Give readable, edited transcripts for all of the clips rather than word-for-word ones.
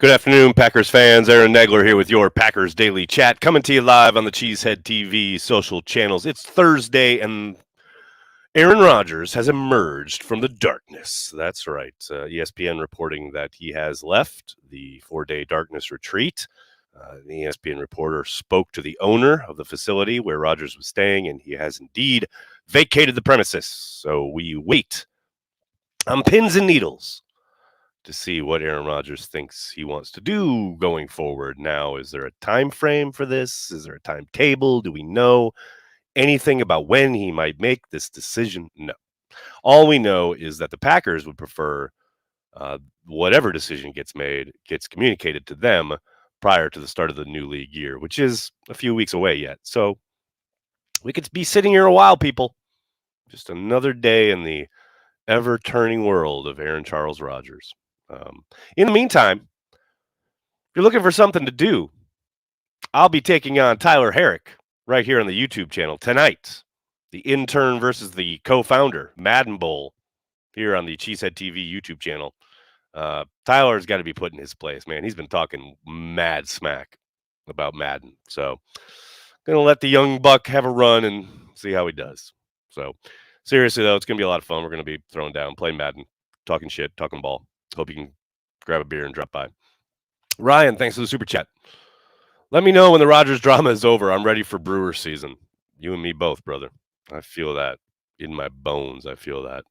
Good afternoon, Packers fans. Aaron Nagler here with your Packers Daily Chat, coming to you live on the Cheesehead TV social channels. It's Thursday, and Aaron Rodgers has emerged from the darkness. That's right. ESPN reporting that he has left the four-day darkness retreat. The ESPN reporter spoke to the owner of the facility where Rodgers was staying, and he has indeed vacated the premises. So we wait on pins and needles to see what Aaron Rodgers thinks he wants to do going forward. Now, is there a time frame for this? Is there a timetable? Do we know anything about when he might make this decision? No. All we know is that the Packers would prefer whatever decision gets made gets communicated to them prior to the start of the new league year, which is a few weeks away yet. So we could be sitting here a while, people. Just another day in the ever-turning world of Aaron Charles Rodgers. In the meantime, if you're looking for something to do, I'll be taking on Tyler Herrick right here on the YouTube channel tonight. The intern versus the co-founder, Madden Bowl, here on the Cheesehead TV YouTube channel. Tyler's got to be put in his place, man. He's been talking mad smack about Madden. So going to let the young buck have a run and see how he does. So seriously, though, it's going to be a lot of fun. We're going to be throwing down, playing Madden, talking shit, talking ball. Hope you can grab a beer and drop by. Ryan, thanks for the super chat. Let me know when the Rodgers drama is over. I'm ready for Brewer season. You and me both, brother. I feel that in my bones. I feel that.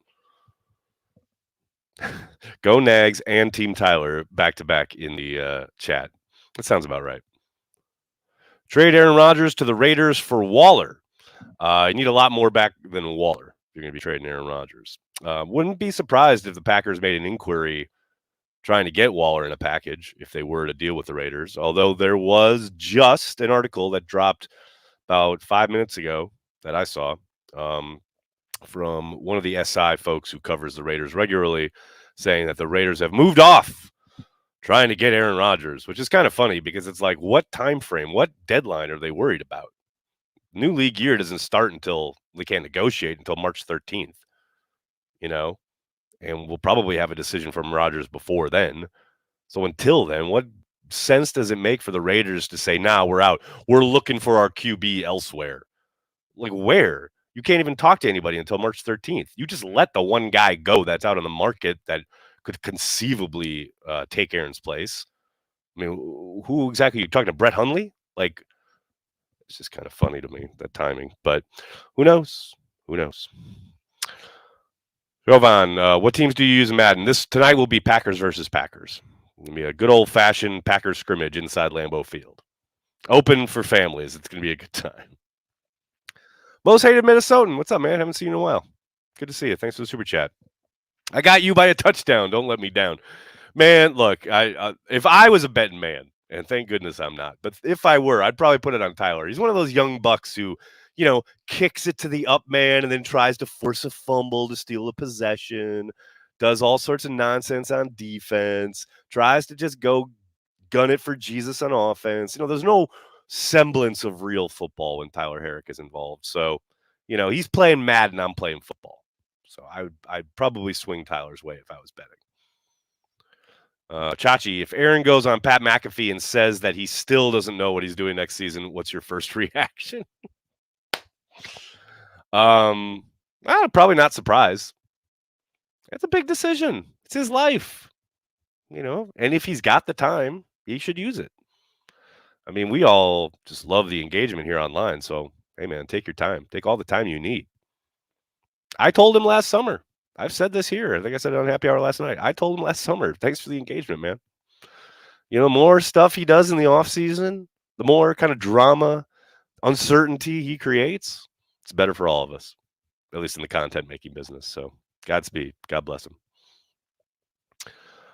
Go Nags and Team Tyler back to back in the chat. That sounds about right. Trade Aaron Rodgers to the Raiders for Waller. You need a lot more back than Waller. You're going to be trading Aaron Rodgers. Wouldn't be surprised if the Packers made an inquiry trying to get Waller in a package if they were to deal with the Raiders. Although there was just an article that dropped about 5 minutes ago that I saw from one of the SI folks who covers the Raiders regularly, saying that the Raiders have moved off trying to get Aaron Rodgers, which is kind of funny because it's like, what time frame, what deadline are they worried about? New league year doesn't start until they can't negotiate until March 13th, and we'll probably have a decision from Rodgers before then. So until then, what sense does it make for the Raiders to say, nah, we're out. We're looking for our QB elsewhere? Like, where? You can't even talk to anybody until March 13th. You just let the one guy go that's out on the market that could conceivably take Aaron's place. I mean, who exactly are you talking to? Brett Hundley? Like, it's just kind of funny to me, that timing. But who knows? Who knows? Jovan, what teams do you use in Madden? Tonight will be Packers versus Packers. It'll be a good old-fashioned Packers scrimmage inside Lambeau Field. Open for families. It's going to be a good time. Most hated Minnesotan. What's up, man? Haven't seen you in a while. Good to see you. Thanks for the super chat. I got you by a touchdown. Don't let me down. Man, look, if I was a betting man, and thank goodness I'm not, but if I were, I'd probably put it on Tyler. He's one of those young bucks who, kicks it to the up man and then tries to force a fumble to steal a possession, does all sorts of nonsense on defense, tries to just go gun it for Jesus on offense. There's no semblance of real football when Tyler Herrick is involved. So, he's playing Madden, I'm playing football. So I'd probably swing Tyler's way if I was betting. Chachi, if Aaron goes on Pat McAfee and says that he still doesn't know what he's doing next season, what's your first reaction? I'm probably not surprised. It's a big decision. It's his life, and if he's got the time, he should use it. I mean, we all just love the engagement here online. So, hey, man, take your time. Take all the time you need. I told him last summer. I've said this here. I think I said it on Happy Hour last night. I told him last summer, thanks for the engagement, man. More stuff he does in the offseason, the more kind of drama, uncertainty he creates, it's better for all of us, at least in the content-making business. So, Godspeed. God bless him.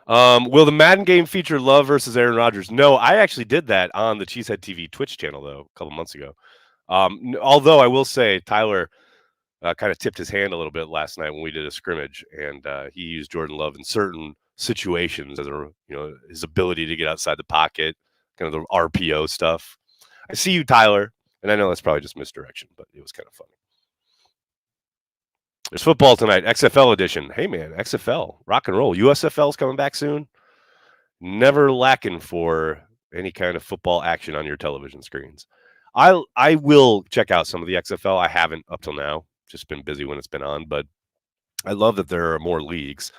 Will the Madden game feature Love versus Aaron Rodgers? No, I actually did that on the Cheesehead TV Twitch channel, though, a couple months ago. Although I will say Tyler kind of tipped his hand a little bit last night when we did a scrimmage, and he used Jordan Love in certain situations as his ability to get outside the pocket, kind of the RPO stuff. I see you, Tyler, and I know that's probably just misdirection, but it was kind of funny. There's football tonight, XFL edition. Hey, man, XFL, rock and roll. USFL's coming back soon. never lacking for any kind of football action on your television screens. I will check out some of the XFL. I haven't up till now. Just been busy when it's been on, but I love that there are more leagues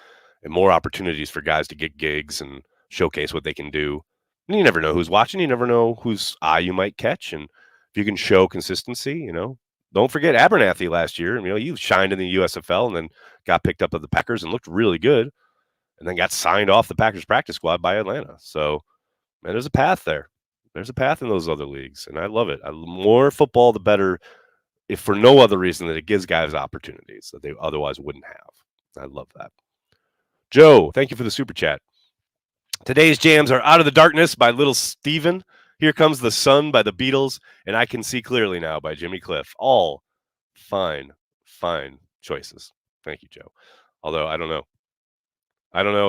and more opportunities for guys to get gigs and showcase what they can do. And you never know who's watching. You never know whose eye you might catch. And if you can show consistency, don't forget Abernathy last year. He shined in the USFL and then got picked up at the Packers and looked really good and then got signed off the Packers practice squad by Atlanta. So, man, there's a path there. There's a path in those other leagues, and I love it. More football, the better, if for no other reason than it gives guys opportunities that they otherwise wouldn't have. I love that. Joe, thank you for the super chat. Today's jams are Out of the Darkness by Little Steven, Here Comes the Sun by the Beatles, and I Can See Clearly Now by Jimmy Cliff. All fine choices. Thank you, Joe. Although I don't know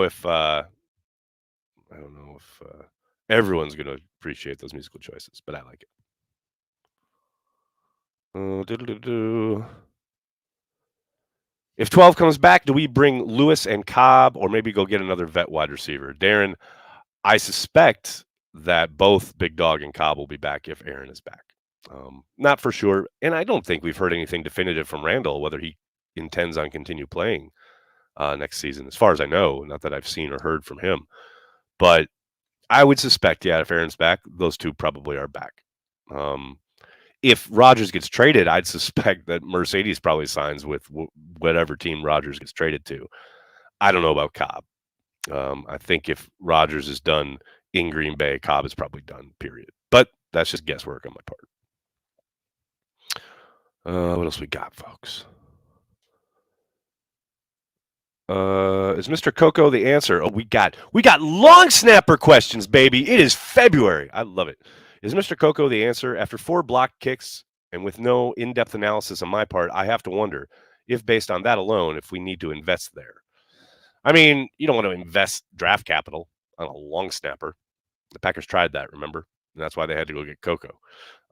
if everyone's going to appreciate those musical choices, but I like it. If 12 comes back, do we bring Lewis and Cobb or maybe go get another vet wide receiver? Darren, I suspect that both Big Dog and Cobb will be back if Aaron is back. Not for sure. And I don't think we've heard anything definitive from Randall, whether he intends on continue playing next season, as far as I know. Not that I've seen or heard from him. But I would suspect, if Aaron's back, those two probably are back. If Rodgers gets traded, I'd suspect that Mercedes probably signs with whatever team Rodgers gets traded to. I don't know about Cobb. I think if Rodgers is done in Green Bay, Cobb is probably done, period. But that's just guesswork on my part. What else we got, folks? Is Mr. Coco the answer? Oh, we got long snapper questions, baby. It is February. I love it. Is Mr. Coco the answer? After 4 block kicks and with no in-depth analysis on my part, I have to wonder if, based on that alone, if we need to invest there. I mean, you don't want to invest draft capital on a long snapper. The Packers tried that, remember? And that's why they had to go get Coco.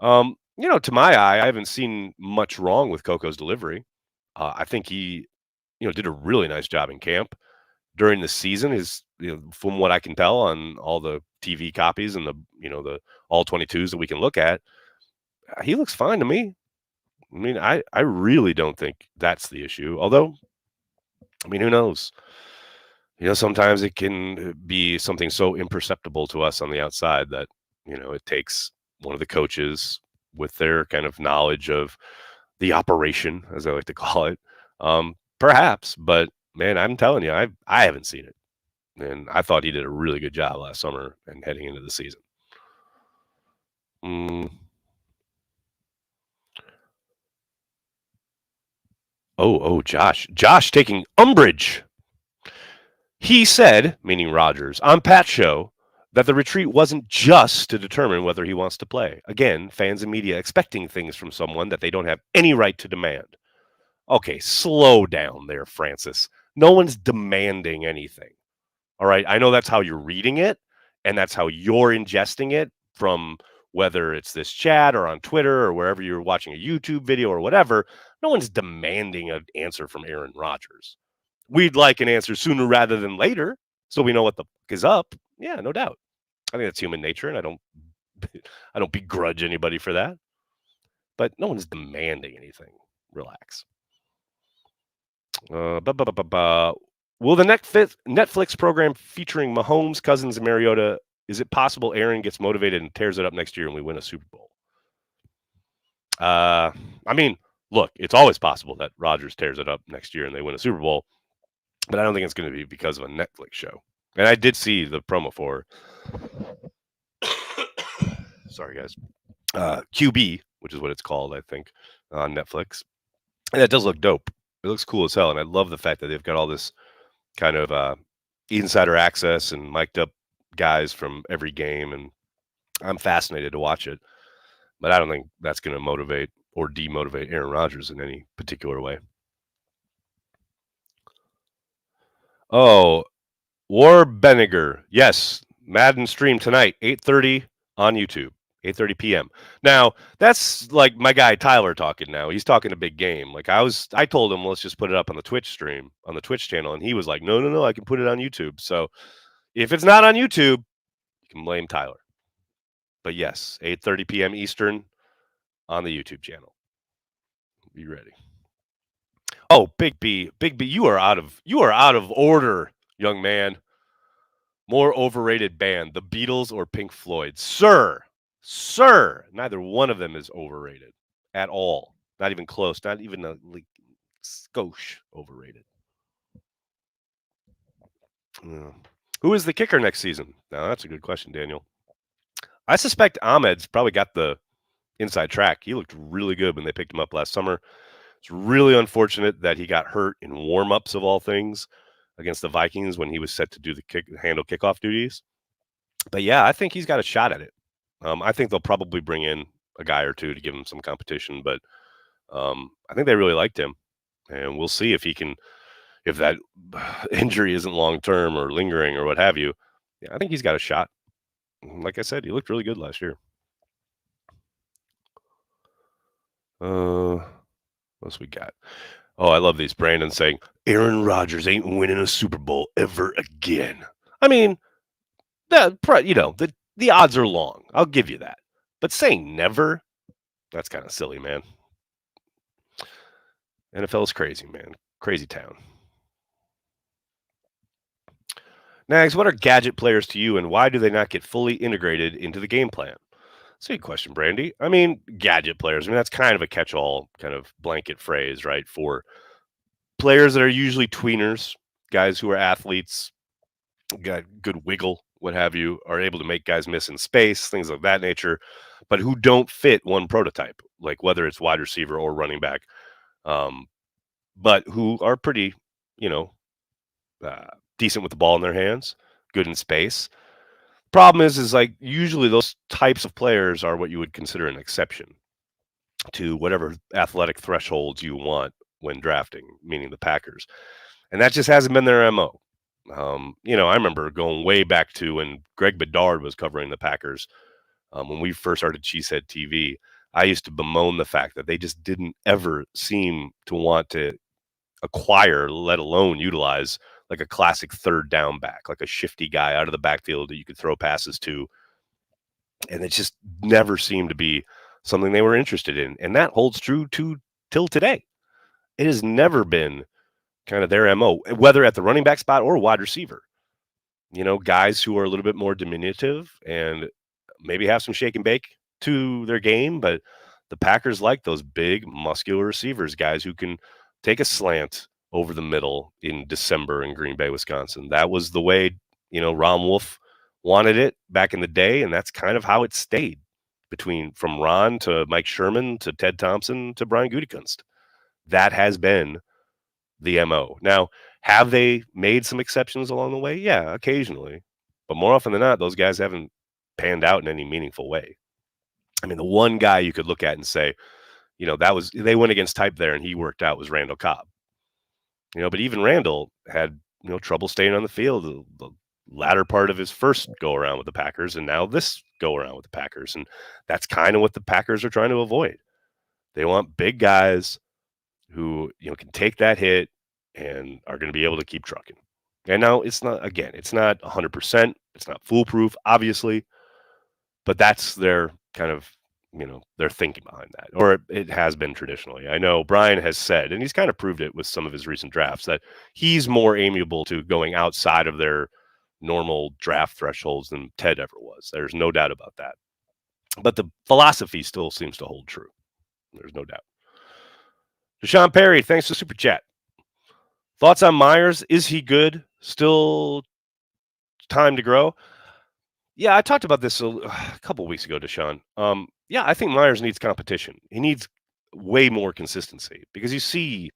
To my eye, I haven't seen much wrong with Coco's delivery. I think he, did a really nice job in camp. During the season, from what I can tell on all the TV copies and the all 22s that we can look at, he looks fine to me. I mean, I really don't think that's the issue. Although, I mean, who knows? Sometimes it can be something so imperceptible to us on the outside that, it takes one of the coaches with their kind of knowledge of the operation, as I like to call it, perhaps. But, man, I'm telling you, I haven't seen it. And I thought he did a really good job last summer and heading into the season. Josh taking umbrage. He said, meaning Rodgers, on Pat's show, that the retreat wasn't just to determine whether he wants to play. Again, fans and media expecting things from someone that they don't have any right to demand. Okay, slow down there, Francis. No one's demanding anything. All right, I know that's how you're reading it, and that's how you're ingesting it from whether it's this chat or on Twitter or wherever you're watching a YouTube video or whatever. No one's demanding an answer from Aaron Rodgers. We'd like an answer sooner rather than later, so we know what the fuck is up. Yeah, no doubt. I think that's human nature, and I don't begrudge anybody for that. But no one's demanding anything. Relax. Will the Netflix program featuring Mahomes, Cousins, and Mariota, is it possible Aaron gets motivated and tears it up next year and we win a Super Bowl? I mean, look, it's always possible that Rodgers tears it up next year and they win a Super Bowl, but I don't think it's going to be because of a Netflix show. And I did see the promo for sorry, guys, QB, which is what it's called, I think, on Netflix. And it does look dope. It looks cool as hell. And I love the fact that they've got all this kind of insider access and mic'd up guys from every game. And I'm fascinated to watch it. But I don't think that's going to motivate or demotivate Aaron Rodgers in any particular way. Oh, War Beniger. Yes, Madden stream tonight, 8:30 on YouTube. 8:30 p.m. Now, that's like my guy Tyler talking now. He's talking a big game. Like I told him, let's just put it up on the Twitch stream, on the Twitch channel. And he was like, no, I can put it on YouTube. So, If it's not on YouTube, you can blame Tyler. But yes, 8:30 p.m. Eastern on the YouTube channel. Be ready. Oh, Big B, you are out of order, young man. More overrated band, the Beatles or Pink Floyd? Sir, neither one of them is overrated at all. Not even close. Not even a like, skosh overrated. Yeah. Who is the kicker next season? Now that's a good question, Daniel. I suspect Ahmed's probably got the inside track. He looked really good when they picked him up last summer. It's really unfortunate that he got hurt in warm-ups of all things against the Vikings when he was set to do the handle kickoff duties. But yeah, I think he's got a shot at it. I think they'll probably bring in a guy or two to give him some competition, but I think they really liked him, and we'll see if he can, if that injury isn't long term or lingering or what have you. Yeah, I think he's got a shot. Like I said, he looked really good last year. What else we got? Oh, I love these. Brandon saying Aaron Rodgers ain't winning a Super Bowl ever again. I mean, the odds are long. I'll give you that. But saying never, that's kind of silly, man. NFL is crazy, man. Crazy town. Nags, what are gadget players to you and why do they not get fully integrated into the game plan? That's a good question, Brandy. I mean, gadget players. I mean, that's kind of a catch all kind of blanket phrase, right? For players that are usually tweeners, guys who are athletes, got good wiggle, what have you, are able to make guys miss in space, things of that nature, but who don't fit one prototype, like whether it's wide receiver or running back, um, but who are pretty, you know, uh, decent with the ball in their hands, good in space. Problem is like usually those types of players are what you would consider an exception to whatever athletic thresholds you want when drafting, meaning the Packers. And that just hasn't been their MO. I remember going way back to when Greg Bedard was covering the Packers. When we first started Cheesehead TV, I used to bemoan the fact that they just didn't ever seem to want to acquire, let alone utilize, like a classic third down back, like a shifty guy out of the backfield that you could throw passes to. And it just never seemed to be something they were interested in. And that holds true till today. It has never been kind of their MO, whether at the running back spot or wide receiver. Guys who are a little bit more diminutive and maybe have some shake and bake to their game, but the Packers like those big, muscular receivers, guys who can take a slant over the middle in December in Green Bay, Wisconsin. That was the way, Ron Wolf wanted it back in the day, and that's kind of how it stayed from Ron to Mike Sherman to Ted Thompson to Brian Gutekunst. That has been the MO. Now, have they made some exceptions along the way? Yeah, occasionally. But more often than not, those guys haven't panned out in any meaningful way. I mean, the one guy you could look at and say, they went against type there and he worked out was Randall Cobb. But even Randall had, trouble staying on the field the latter part of his first go around with the Packers and now this go around with the Packers. And that's kind of what the Packers are trying to avoid. They want big guys who, can take that hit and are going to be able to keep trucking. And now it's not 100%. It's not foolproof, obviously, but that's their kind of, their thinking behind that, or it has been traditionally. I know Brian has said, and he's kind of proved it with some of his recent drafts, that he's more amiable to going outside of their normal draft thresholds than Ted ever was. There's no doubt about that. But the philosophy still seems to hold true. There's no doubt. Deshaun Perry, thanks for super chat. Thoughts on Myers? Is he good? Still time to grow? Yeah, I talked about this a couple weeks ago, Deshaun. Yeah, I think Myers needs competition. He needs way more consistency because you see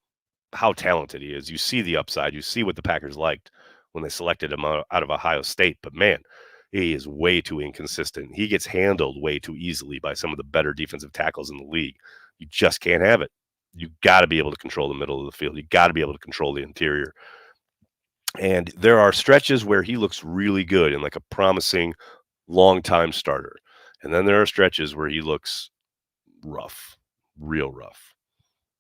how talented he is. You see the upside. You see what the Packers liked when they selected him out of Ohio State. But man, he is way too inconsistent. He gets handled way too easily by some of the better defensive tackles in the league. You just can't have it. You got to be able to control the middle of the field. You got to be able to control the interior. And there are stretches where he looks really good and like a promising long-time starter. And then there are stretches where he looks rough, real rough.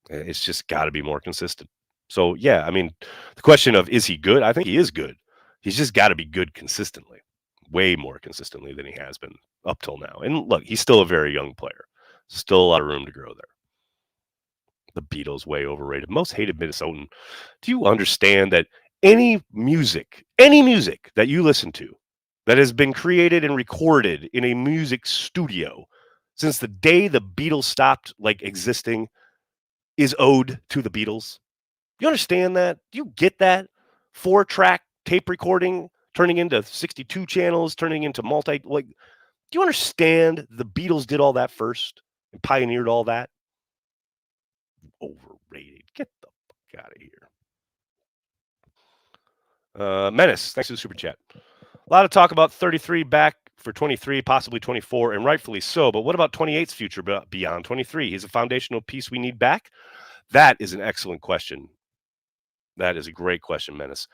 It's just got to be more consistent. So, yeah, I mean, the question of is he good? I think he is good. He's just got to be good consistently, way more consistently than he has been up till now. And look, he's still a very young player. Still a lot of room to grow there. The Beatles way overrated. Most hated Minnesotan. Do you understand that any music that you listen to that has been created and recorded in a music studio since the day the Beatles stopped existing is owed to the Beatles? You understand that? Do you get that? 4-track tape recording turning into 62 channels, turning into do you understand the Beatles did all that first and pioneered all that? Overrated. Get the fuck out of here. Menace, thanks for the super chat. A lot of talk about 33 back for 23, possibly 24, and rightfully so. But what about 28's future beyond 23? He's a foundational piece we need back. That is an excellent question. That is a great question, Menace.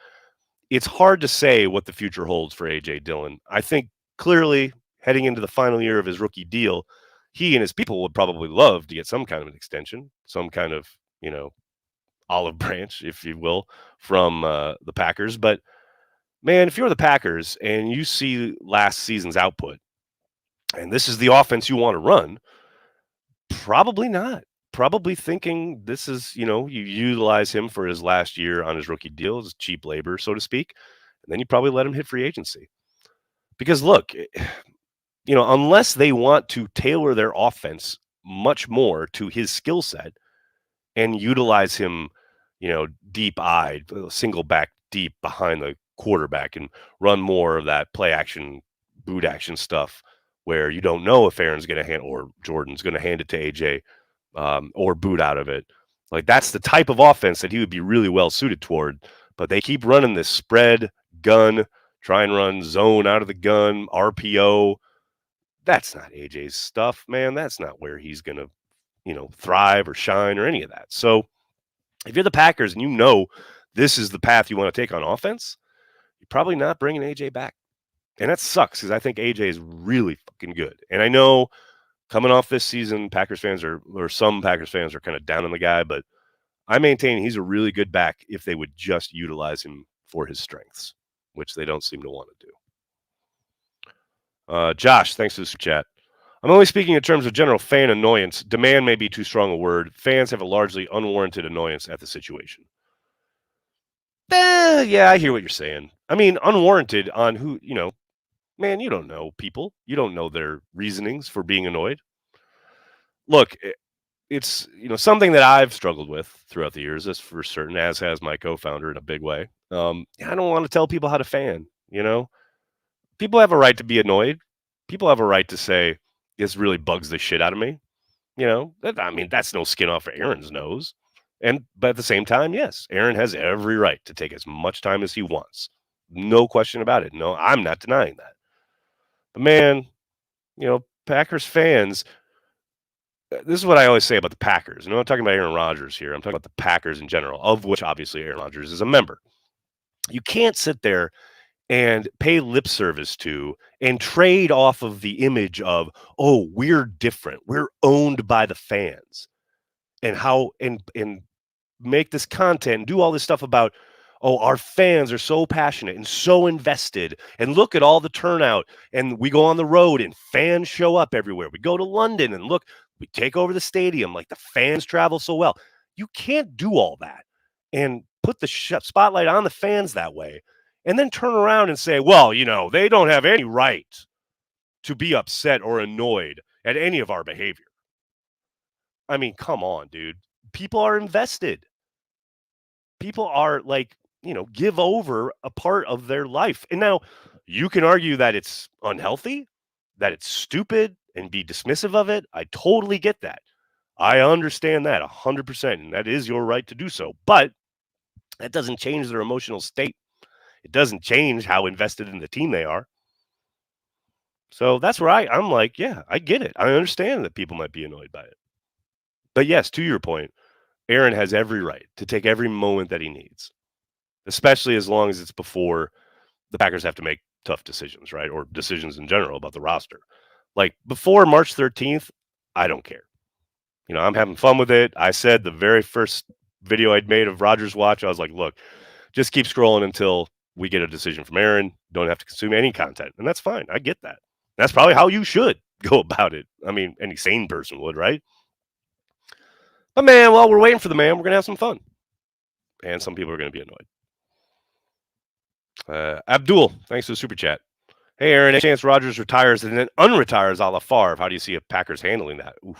It's hard to say what the future holds for A.J. Dillon. I think clearly heading into the final year of his rookie deal, he and his people would probably love to get some kind of an extension, some kind of, olive branch, if you will, from the Packers. But man, if you're the Packers and you see last season's output, and this is the offense you want to run, probably not. Probably thinking this is, you utilize him for his last year on his rookie deal as cheap labor, so to speak, and then you probably let him hit free agency. Because look, unless they want to tailor their offense much more to his skill set and utilize him, deep-eyed, single back deep behind the quarterback and run more of that play action, boot action stuff where you don't know if Aaron's going to hand or Jordan's going to hand it to AJ or boot out of it. Like that's the type of offense that he would be really well suited toward. But they keep running this spread gun, try and run zone out of the gun, RPO. That's not AJ's stuff, man. That's not where he's going to, thrive or shine or any of that. So if you're the Packers and you know this is the path you want to take on offense, you're probably not bringing AJ back. And that sucks because I think AJ is really fucking good. And I know coming off this season, Packers fans or some Packers fans are kind of down on the guy, but I maintain he's a really good back if they would just utilize him for his strengths, which they don't seem to want to do. Josh, thanks for this chat. I'm only speaking in terms of general fan annoyance. Demand may be too strong a word. Fans have a largely unwarranted annoyance at the situation. Yeah, I hear what you're saying. I mean, unwarranted on who, man, you don't know people. You don't know their reasonings for being annoyed. Look, it's, something that I've struggled with throughout the years, that's for certain, as has my co-founder in a big way. I don't want to tell people how to fan, People have a right to be annoyed. People have a right to say, this really bugs the shit out of me. That's no skin off of Aaron's nose. But at the same time, yes, Aaron has every right to take as much time as he wants. No question about it. No, I'm not denying that. But man, Packers fans, this is what I always say about the Packers. I'm not talking about Aaron Rodgers here. I'm talking about the Packers in general, of which obviously Aaron Rodgers is a member. You can't sit there and pay lip service to and trade off of the image of, oh, we're different. We're owned by the fans. And how and make this content and do all this stuff about, oh, our fans are so passionate and so invested. And look at all the turnout. And we go on the road and fans show up everywhere. We go to London and look, we take over the stadium. Like the fans travel so well. You can't do all that and put the spotlight on the fans that way. And then turn around and say, well, they don't have any right to be upset or annoyed at any of our behavior. I mean, come on, dude. People are invested. People are give over a part of their life. And now you can argue that it's unhealthy, that it's stupid, and be dismissive of it. I totally get that. I understand that 100%, and that is your right to do so. But that doesn't change their emotional state. It doesn't change how invested in the team they are. So that's where I'm like, yeah, I get it. I understand that people might be annoyed by it. But yes, to your point, Aaron has every right to take every moment that he needs, especially as long as it's before the Packers have to make tough decisions, right? Or decisions in general about the roster. Like before March 13th, I don't care. I'm having fun with it. I said the very first video I'd made of Rodgers Watch, I was like, look, just keep scrolling until we get a decision from Aaron. Don't have to consume any content, and that's fine. I get that. That's probably how you should go about it. I mean, any sane person would, right? But man, while we're waiting for the man, we're gonna have some fun, and some people are gonna be annoyed. Abdul, thanks for the super chat. Hey, Aaron, any chance Rodgers retires and then unretires a la Favre? How do you see a Packers handling that? Oof,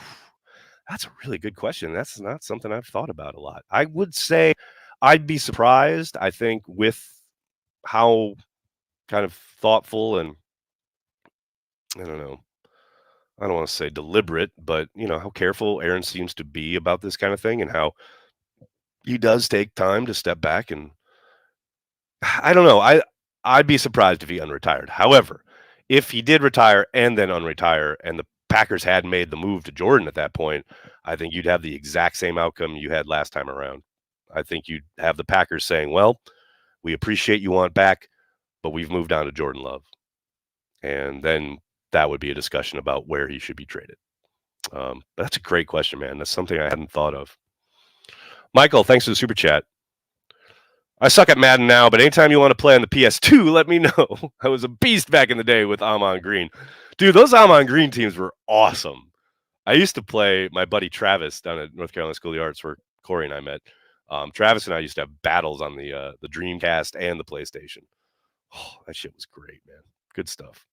that's a really good question. That's not something I've thought about a lot. I would say I'd be surprised. I think with how kind of thoughtful and I don't know, I don't want to say deliberate, but how careful Aaron seems to be about this kind of thing and how he does take time to step back and I don't know. I'd be surprised if he unretired. However, if he did retire and then unretire, and the Packers had made the move to Jordan at that point, I think you'd have the exact same outcome you had last time around. I think you'd have the Packers saying, "Well, we appreciate you want back, but we've moved on to Jordan Love," and then that would be a discussion about where he should be traded. But that's a great question, man. That's something I hadn't thought of. Michael, thanks for the super chat. I suck at Madden now, but anytime you want to play on the PS2, let me know. I was a beast back in the day with Amon Green. Dude, those Amon Green teams were awesome. I used to play my buddy Travis down at North Carolina School of the Arts where Corey and I met. Travis and I used to have battles on the Dreamcast and the PlayStation. Oh, that shit was great, man. Good stuff.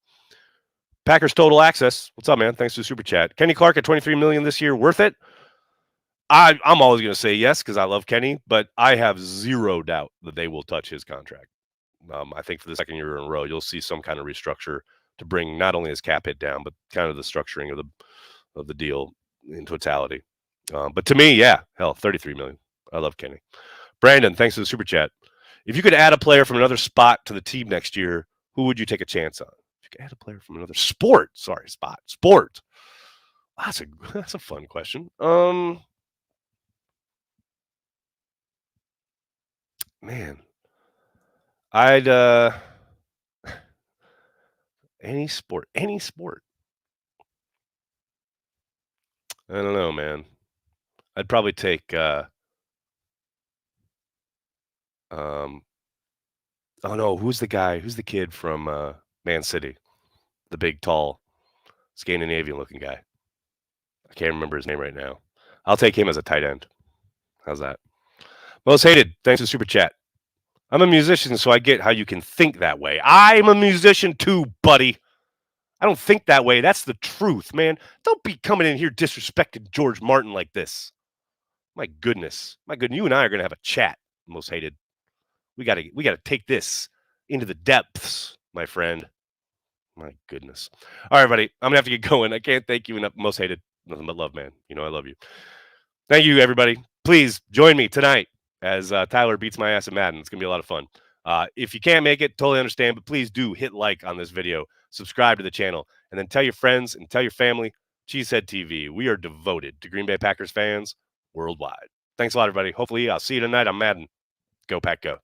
Packers Total Access. What's up, man? Thanks for the super chat. Kenny Clark at $23 million this year. Worth it? I'm always going to say yes because I love Kenny, but I have zero doubt that they will touch his contract. I think for the second year in a row, you'll see some kind of restructure to bring not only his cap hit down, but kind of the structuring of the deal in totality. But to me, yeah, hell, $33 million. I love Kenny. Brandon, thanks for the super chat. If you could add a player from another spot to the team next year, who would you take a chance on? If you could add a player from another sport. That's a fun question. Man, I'd any sport. I don't know, man. I'd probably take oh no, who's the guy? Who's the kid from Man City? The big, tall, Scandinavian looking guy. I can't remember his name right now. I'll take him as a tight end. How's that? Most hated. Thanks for the super chat. I'm a musician, so I get how you can think that way. I'm a musician too, buddy. I don't think that way. That's the truth, man. Don't be coming in here disrespecting George Martin like this. My goodness. You and I are gonna have a chat, most hated. We gotta take this into the depths, my friend. My goodness. All right, buddy. I'm gonna have to get going. I can't thank you enough. Most hated. Nothing but love, man. I love you. Thank you, everybody. Please join me tonight as Tyler beats my ass at Madden. It's going to be a lot of fun. If you can't make it, totally understand, but please do hit like on this video, subscribe to the channel, and then tell your friends and tell your family, Cheesehead TV. We are devoted to Green Bay Packers fans worldwide. Thanks a lot, everybody. Hopefully, I'll see you tonight on Madden. Go, Pack, go.